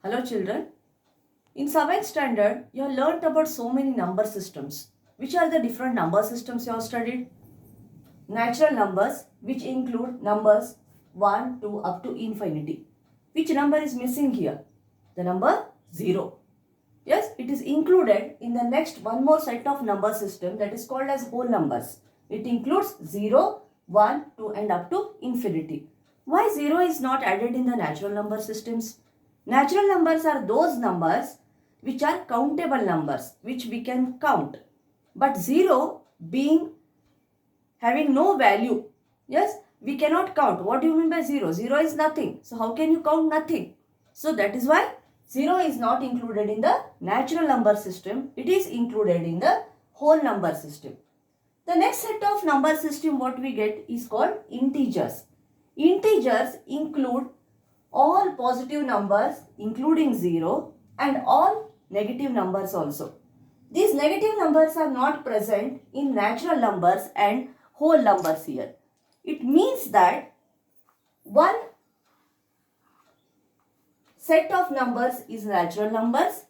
Hello children. In 7th standard, you have learnt about so many number systems. Which are the different number systems you have studied? Natural numbers, which include numbers 1 to up to infinity. Which number is missing here? The number 0. Yes, it is included in the next one more set of number system that is called as whole numbers. It includes 0, 1, 2 and up to infinity. Why 0 is not added in the natural number systems? Natural numbers are those numbers which are countable numbers, which we can count. But 0 being having no value, yes, we cannot count. What do you mean by 0? 0 is nothing. So how can you count nothing? So that is why 0 is not included in the natural number system. It is included in the whole number system. The next set of number system what we get is called integers. Integers include all positive numbers including 0 and all negative numbers also. These negative numbers are not present in natural numbers and whole numbers here. It means that one set of numbers is natural numbers.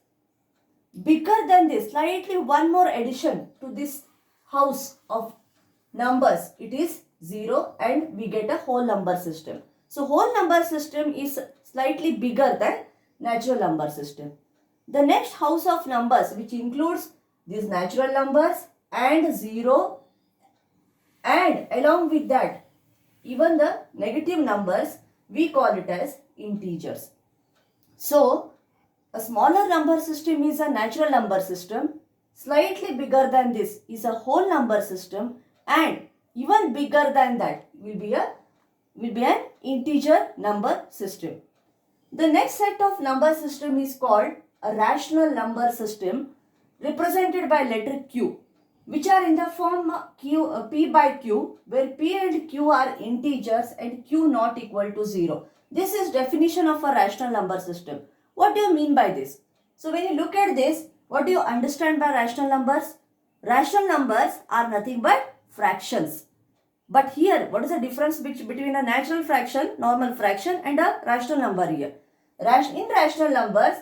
Bigger than this, slightly one more addition to this house of numbers, it is 0 and we get a whole number system. So whole number system is slightly bigger than natural number system. The next house of numbers which includes these natural numbers and 0 and along with that even the negative numbers, we call it as integers. So a smaller number system is a natural number system. Slightly bigger than this is a whole number system, and even bigger than that will be an integer number system. The next set of number system is called a rational number system, represented by letter Q, which are in the form P by Q, where P and Q are integers and Q not equal to 0. This is definition of a rational number system. What do you mean by this? So when you look at this, what do you understand by rational numbers? Rational numbers are nothing but fractions. But here, what is the difference between a natural fraction, normal fraction and a rational number here? In rational numbers,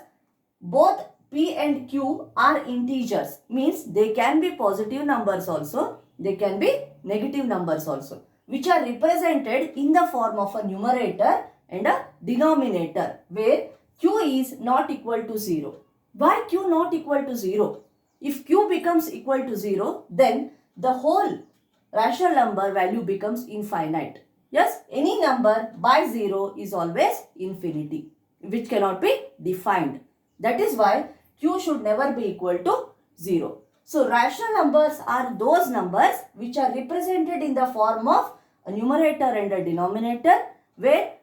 both P and Q are integers. Means they can be positive numbers also, they can be negative numbers also, which are represented in the form of a numerator and a denominator, where Q is not equal to 0. Why Q not equal to 0? If Q becomes equal to 0, then the whole rational number value becomes infinite. Yes, any number by 0 is always infinity, which cannot be defined. That is why Q should never be equal to 0. So rational numbers are those numbers which are represented in the form of a numerator and a denominator, where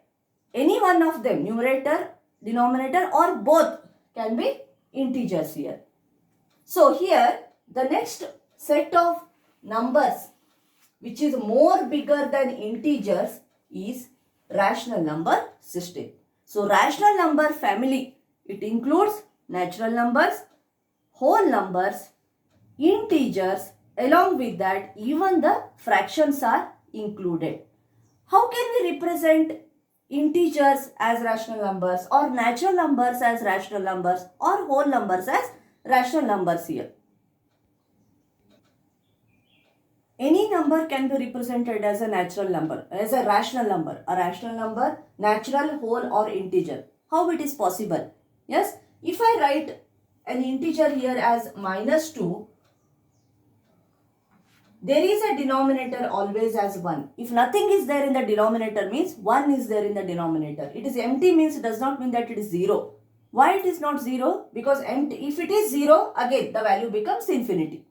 any one of them, numerator, denominator or both, can be integers here. So here the next set of numbers which is more bigger than integers is rational number system. So rational number family, it includes natural numbers, whole numbers, integers, along with that even the fractions are included. How can we represent integers as rational numbers, or natural numbers as rational numbers, or whole numbers as rational numbers here? Any number can be represented as a natural number, as a rational number, natural, whole or integer. How it is possible? Yes, if I write an integer here as -2, there is a denominator always as 1. If nothing is there in the denominator, means 1 is there in the denominator. It is empty means it does not mean that it is 0. Why it is not 0? Because empty, if it is 0, again the value becomes infinity.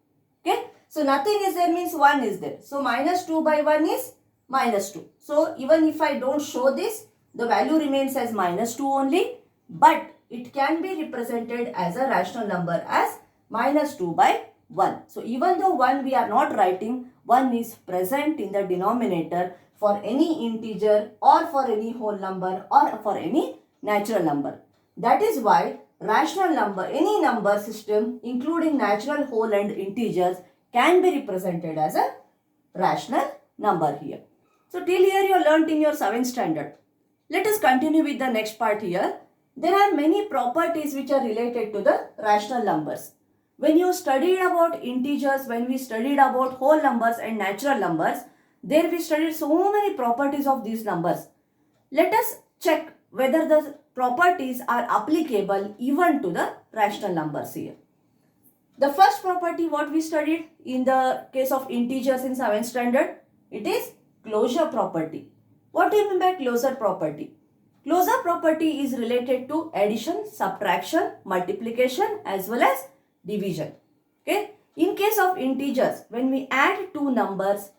Okay. So nothing is there means 1 is there. So -2 by 1 is -2. So even if I don't show this, the value remains as -2 only. But it can be represented as a rational number as -2 by 1. So even though 1 we are not writing, 1 is present in the denominator for any integer or for any whole number or for any natural number. That is why rational number, any number system including natural, whole and integers, can be represented as a rational number here. So till here you learnt in your 7th standard. Let us continue with the next part here. There are many properties which are related to the rational numbers. When you studied about integers, when we studied about whole numbers and natural numbers, there we studied so many properties of these numbers. Let us check whether the properties are applicable even to the rational numbers here. The first property what we studied in the case of integers in 7th standard, it is closure property. What do you mean by closure property? Closure property is related to addition, subtraction, multiplication as well as division. Okay. In case of integers, when we add two numbers,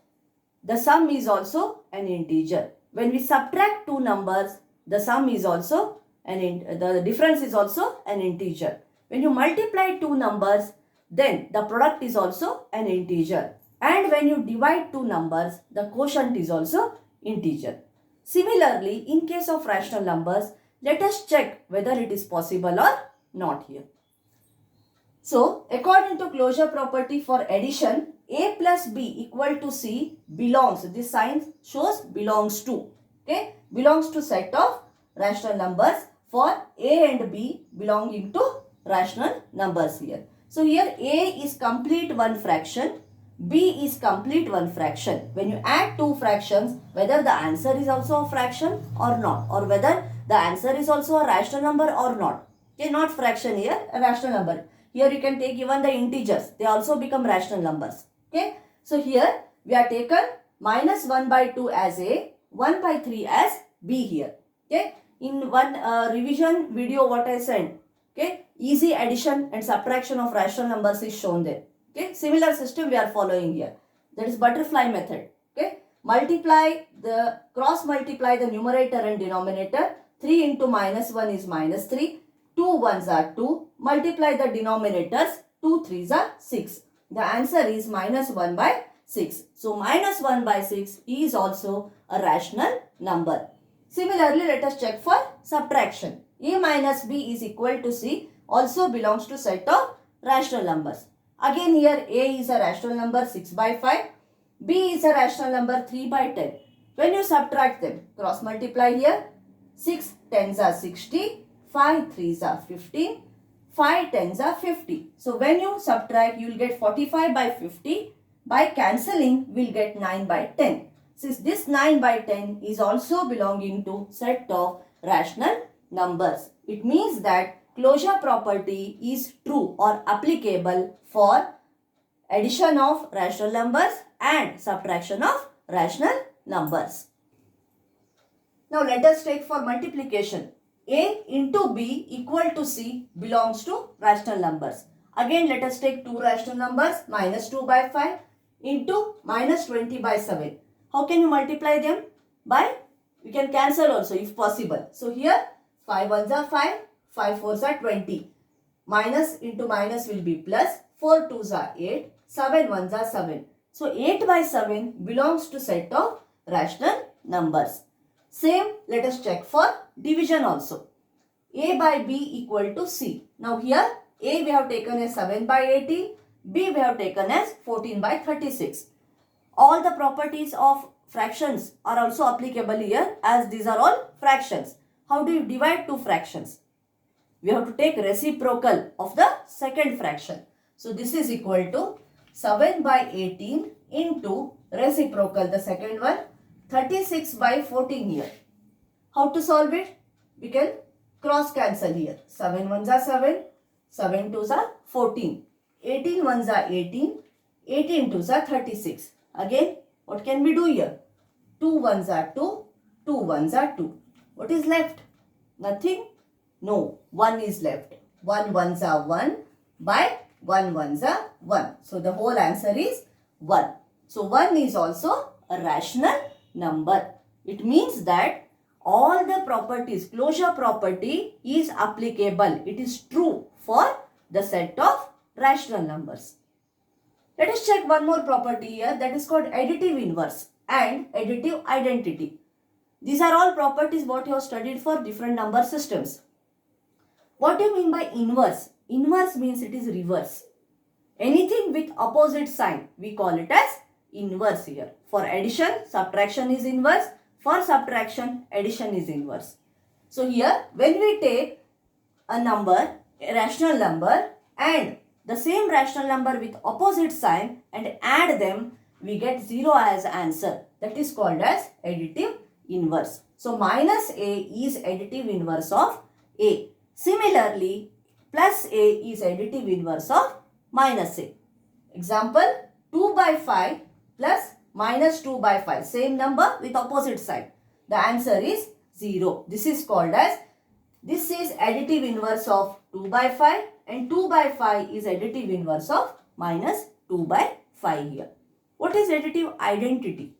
the sum is also an integer. When we subtract two numbers, the sum is also the difference is also an integer. When you multiply two numbers, then the product is also an integer. And when you divide two numbers, the quotient is also integer. Similarly, in case of rational numbers, let us check whether it is possible or not here. So, according to closure property for addition, a plus b equal to c belongs, this sign shows belongs to, okay, belongs to set of rational numbers for a and b belonging to rational numbers here. So, here a is complete one fraction, b is complete one fraction. When you add two fractions, whether the answer is also a fraction or not, or whether the answer is also a rational number or not. Okay, not fraction here, a rational number. Here you can take even the integers, they also become rational numbers. Okay, so here we are taken minus 1 by 2 as a, 1 by 3 as b here. Okay, in one revision video what I sent, okay, easy addition and subtraction of rational numbers is shown there. Okay, similar system we are following here. That is butterfly method. Okay, cross multiply the numerator and denominator. 3 into minus 1 is minus 3. 2 ones are 2. Multiply the denominators. 2 threes are 6. The answer is minus 1 by 6. So minus 1 by 6 is also a rational number. Similarly, let us check for subtraction. A minus b is equal to c also belongs to set of rational numbers. Again here a is a rational number 6 by 5. B is a rational number 3 by 10. When you subtract them, cross multiply here. 6 tens are 60. 5 threes are 15. 5 tens are 50. So when you subtract, you will get 45 by 50. By cancelling, we will get 9 by 10. Since this 9 by 10 is also belonging to set of rational numbers, it means that closure property is true or applicable for addition of rational numbers and subtraction of rational numbers. Now let us take for multiplication. A into b equal to c belongs to rational numbers. Again let us take two rational numbers, minus 2 by 5 into minus 20 by 7. How can you multiply them? We can cancel also if possible. So here 5 ones are 5, 5 fours are 20. Minus into minus will be plus, 4 twos are 8, 7 ones are 7. So 8 by 7 belongs to set of rational numbers. Same, let us check for division also. A by b equal to c. Now here a we have taken as 7 by 18, b we have taken as 14 by 36. All the properties of fractions are also applicable here as these are all fractions. How do you divide two fractions? We have to take reciprocal of the second fraction. So this is equal to 7 by 18 into reciprocal, the second one, 36 by 14 here. How to solve it? We can cross cancel here. 7 ones are 7, 7 twos are 14, 18 ones are 18, 18 twos are 36. Again, what can we do here? 2 ones are 2, 2 ones are 2. What is left? Nothing? No, 1 is left. 1 ones are 1 by 1 ones are 1. So the whole answer is 1. So 1 is also a rational number. It means that all the properties, closure property is applicable. It is true for the set of rational numbers. Let us check one more property here, that is called additive inverse and additive identity. These are all properties what you have studied for different number systems. What do you mean by inverse? Inverse means it is reverse. Anything with opposite sign, we call it as inverse here. For addition, subtraction is inverse. For subtraction, addition is inverse. So here, when we take a number, a rational number, and the same rational number with opposite sign and add them, we get 0 as answer. That is called as additive inverse. So minus a is additive inverse of a. Similarly, plus a is additive inverse of minus a. Example, 2 by 5 plus minus 2 by 5. Same number with opposite side. The answer is 0. This is called as, this is additive inverse of 2 by 5 and 2 by 5 is additive inverse of minus 2 by 5 here. What is additive identity?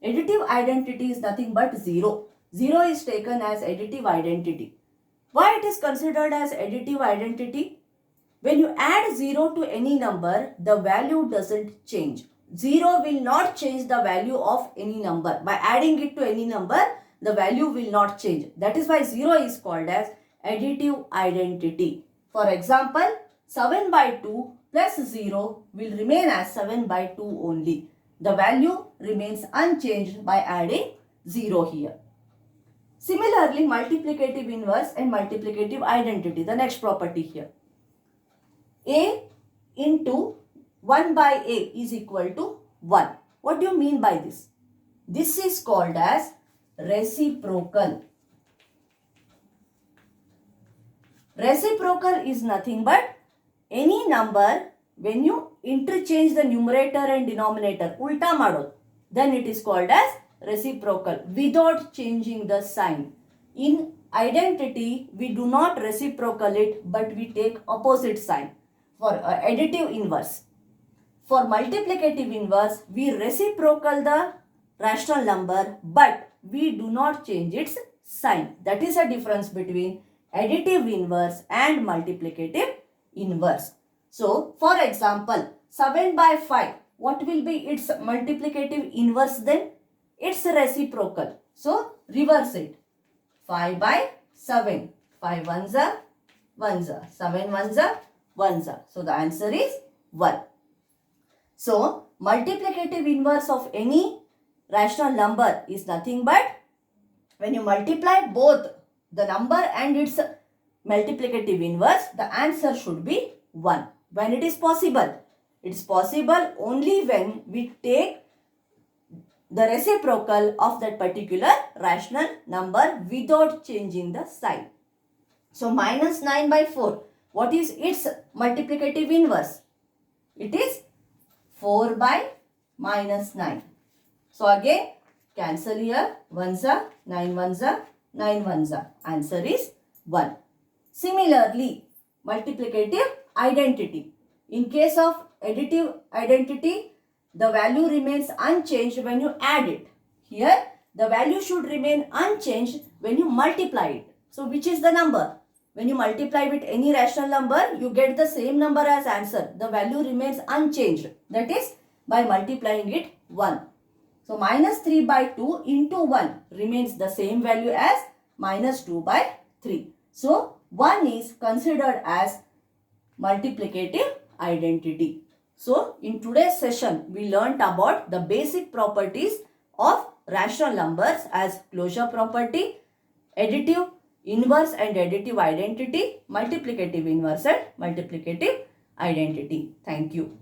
Additive identity is nothing but 0. 0 is taken as additive identity. Why it is considered as additive identity? When you add 0 to any number, the value doesn't change. 0 will not change the value of any number. By adding it to any number, the value will not change. That is why 0 is called as additive identity. For example, 7 by 2 plus 0 will remain as 7 by 2 only. The value remains unchanged by adding 0 here. Similarly, multiplicative inverse and multiplicative identity. The next property here. A into 1 by A is equal to 1. What do you mean by this? This is called as reciprocal. Reciprocal is nothing but any number when you interchange the numerator and denominator, ulta mado, then it is called as reciprocal without changing the sign. In identity, we do not reciprocal it, but we take opposite sign for additive inverse. For multiplicative inverse, we reciprocal the rational number, but we do not change its sign. That is a difference between additive inverse and multiplicative inverse. So, for example, 7 by 5, what will be its multiplicative inverse then? It's reciprocal. So, reverse it. 5 by 7. 5 ones are 1s are. 7 ones are 1s are. So, the answer is 1. So, multiplicative inverse of any rational number is nothing but when you multiply both the number and its multiplicative inverse, the answer should be 1. When it is possible? It is possible only when we take the reciprocal of that particular rational number without changing the sign. So, minus 9 by 4. What is its multiplicative inverse? It is 4 by minus 9. So, again cancel here. 1s are 9 1s are 9 1s are. Answer is 1. Similarly, multiplicative identity. In case of additive identity, the value remains unchanged when you add it. Here, the value should remain unchanged when you multiply it. So, which is the number? When you multiply with any rational number, you get the same number as answer. The value remains unchanged. That is by multiplying it 1. So, minus 3 by 2 into 1 remains the same value as minus 2 by 3. So, 1 is considered as multiplicative identity. So, in today's session, we learnt about the basic properties of rational numbers as closure property, additive inverse and additive identity, multiplicative inverse and multiplicative identity. Thank you.